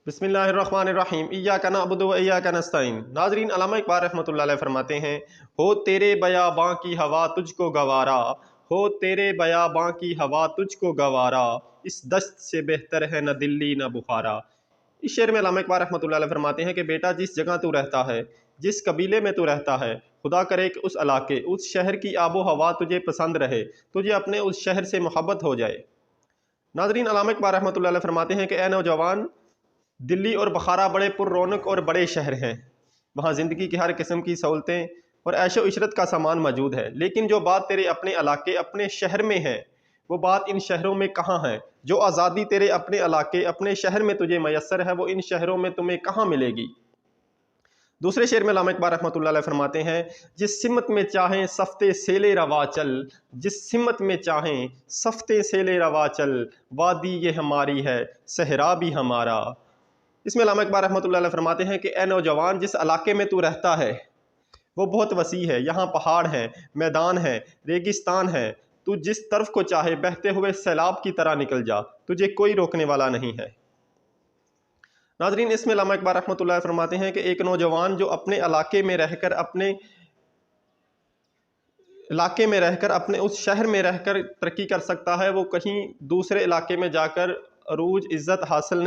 बिस्मिल्लाहिर्रहमानिर्रहीम इय्याका नअबुदु व इय्याका नस्तईन। नाज़रीन, अल्लामा इक़बाल रहमतुल्लाह अलैह फरमाते हैं, हो तेरे बयाबां की हवा तुझको गवारा, हो तेरे बयाबां की हवा तुझको गवारा, इस दश्त से बेहतर है न दिल्ली न बुखारा। इस शेर में अल्लामा इक़बाल रहमतुल्लाह अलैह फरमाते हैं कि बेटा, जिस जगह तू रहता है, जिस कबीले में तू रहता है, खुदा करे कि उस इलाके, उस शहर की आबो हवा तुझे पसंद रहे, तुझे अपने उस शहर से मोहब्बत हो जाए। नाज़रीन, अल्लामा इक़बाल रहमतुल्लाह अलैह फरमाते हैं कि ए नौजवान, दिल्ली और बुखारा बड़े पुररौनक और बड़े शहर हैं। वहाँ ज़िंदगी की हर किस्म की सहूलतें और ऐशो इशरत का सामान मौजूद है। लेकिन जो बात तेरे अपने इलाके, अपने शहर में है, वो बात इन शहरों में कहाँ है? जो आज़ादी तेरे अपने इलाके, अपने शहर में तुझे मैसर है, वो इन शहरों में तुम्हें कहाँ मिलेगी? दूसरे शेर में अल्लामा इक़बाल रहमतुल्लाह अलैह फरमाते हैं, जिस सिमत में चाहें सफ्ते सेले रवा चल, जिस सिमत में चाहें सफ्ते सेले रवा चल, वादी ये हमारी है, सहरा भी हमारा। इसमें अल्लामा इक़बाल रहमतुल्लाह अलैह फरमाते हैं कि ए नौजवान, जिस इलाके में तू रहता है वो बहुत वसी है। यहाँ पहाड़ हैं, मैदान है, रेगिस्तान है। तू जिस तरफ को चाहे बहते हुए सैलाब की तरह निकल जा, तुझे कोई रोकने वाला नहीं है। नाज़रीन, इसमें अल्लामा इक़बाल रहमतुल्लाह अलैह फरमाते हैं कि एक नौजवान जो अपने इलाके में रहकर, अपने उस शहर में रहकर तरक्की कर सकता है, वो कहीं दूसरे इलाके में जाकर अरूज इज़्ज़त हासिल नहीं